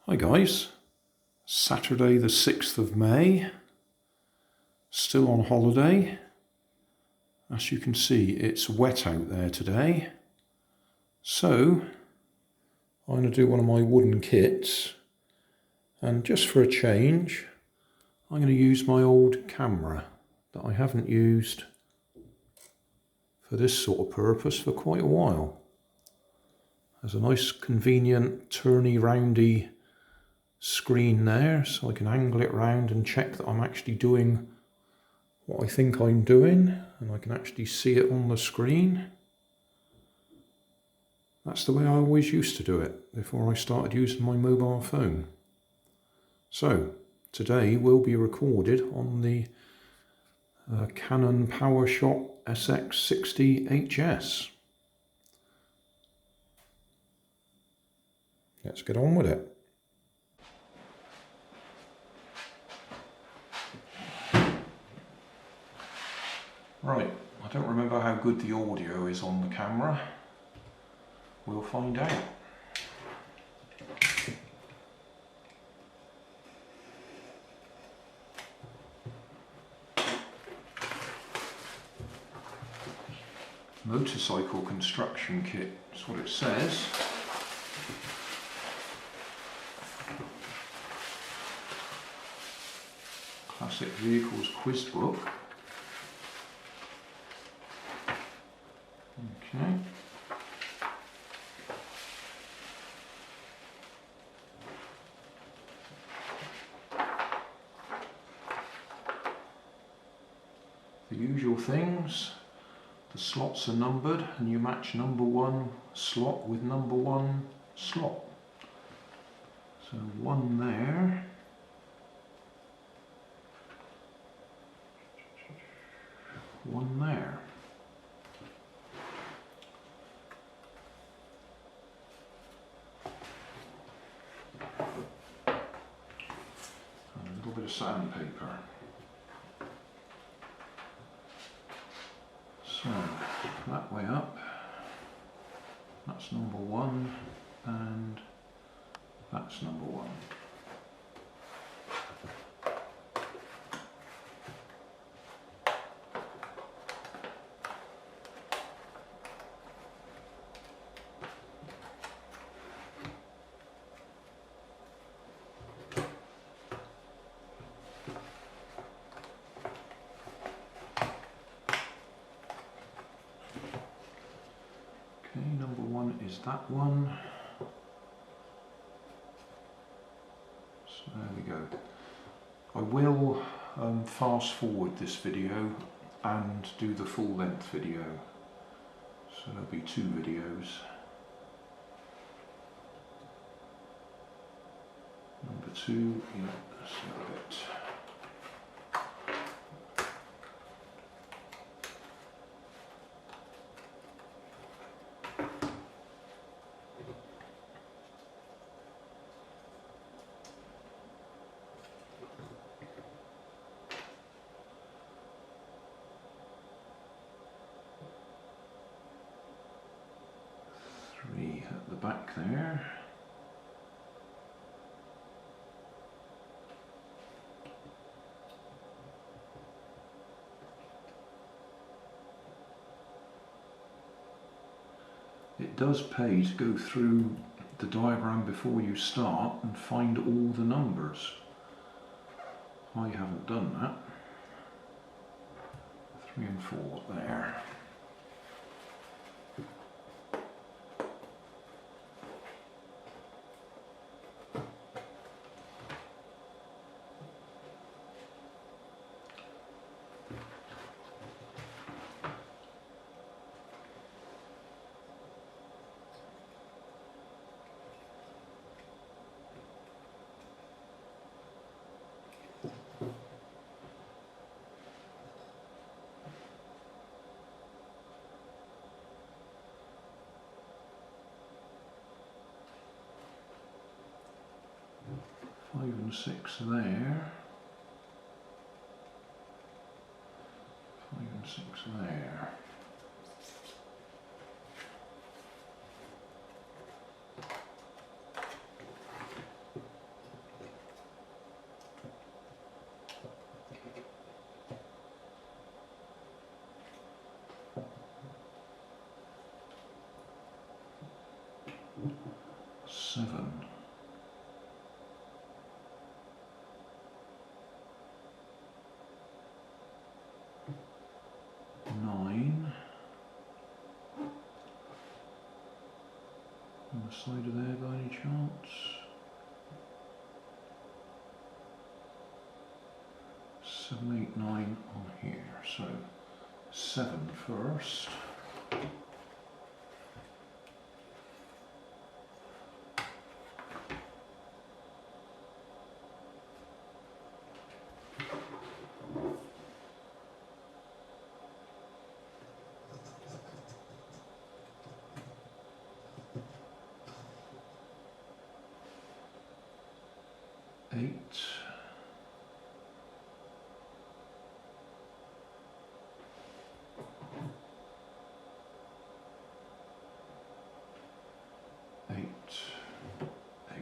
Hi guys, Saturday the 6th of May, still on holiday. As you can see, it's wet out there today. So, I'm going to do one of my wooden kits, and just for a change, I'm going to use my old camera that I haven't used for this sort of purpose for quite a while. There's a nice convenient turny roundy screen there, so I can angle it round and check that I'm actually doing what I think I'm doing, and I can actually see it on the screen. That's the way I always used to do it before I started using my mobile phone. So today will be recorded on the Canon PowerShot SX60HS. Let's get on with it. Right, I don't remember how good the audio is on the camera. We'll find out. Motorcycle construction kit, that's what it says. Classic Vehicles Quiz Book. Okay. The usual things. The slots are numbered and you match number one slot with number one slot. So one there. One there. And a little bit of sandpaper. So that way up, that's number one, and that's number one. Number one is that one. So there we go. I will fast forward this video and do the full length video. So there'll be two videos. Number two, yeah, that's a little bit. Three at the back there. It does pay to go through the diagram before you start and find all the numbers. I haven't done that. 3 and 4 there. Five and six there. 5 and 6 there. 7. 9. On the side of there by any chance? 7, 8, 9 on here. So 7 first. 8. 8. 8.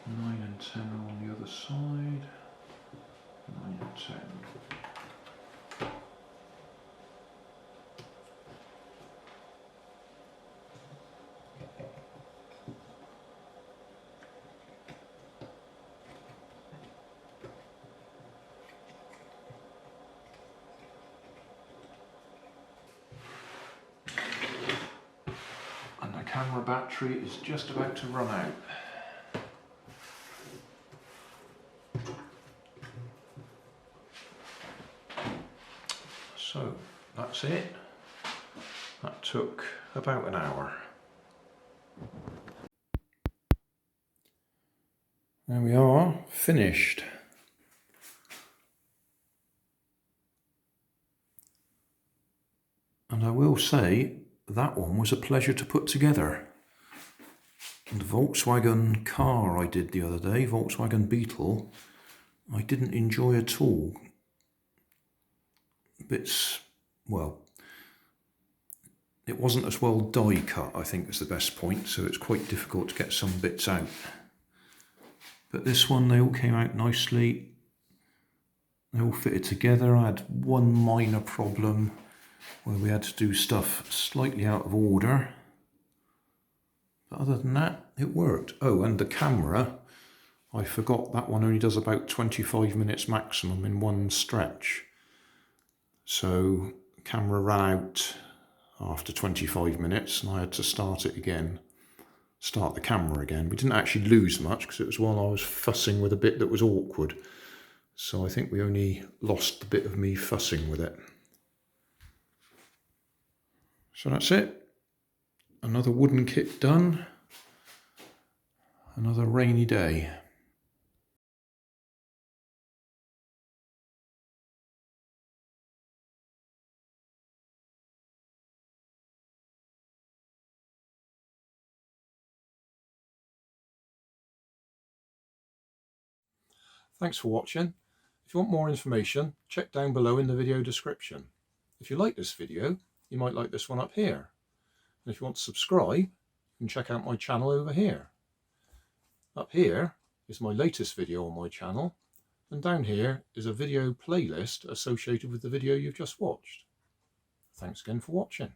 9 and 10 are on the other side. 9 and 10. And the camera battery is just about to run out. So that's it. That took about an hour. There we are, finished. And I will say that one was a pleasure to put together. The Volkswagen car I did the other day, Volkswagen Beetle, I didn't enjoy at all. Bits, well, it wasn't as well die cut, I think is the best point, so it's quite difficult to get some bits out. But this one, they all came out nicely. They all fitted together. I had one minor problem where we had to do stuff slightly out of order. But other than that, it worked. Oh, and the camera, I forgot that one only does about 25 minutes maximum in one stretch. So the camera ran out after 25 minutes and I had to start it again. Start the camera again. We didn't actually lose much because it was while I was fussing with a bit that was awkward. So I think we only lost the bit of me fussing with it. So that's it. Another wooden kit done. Another rainy day. Thanks for watching. If you want more information, check down below in the video description. If you like this video, you might like this one up here. And if you want to subscribe, you can check out my channel over here. Up here is my latest video on my channel, and down here is a video playlist associated with the video you've just watched. Thanks again for watching.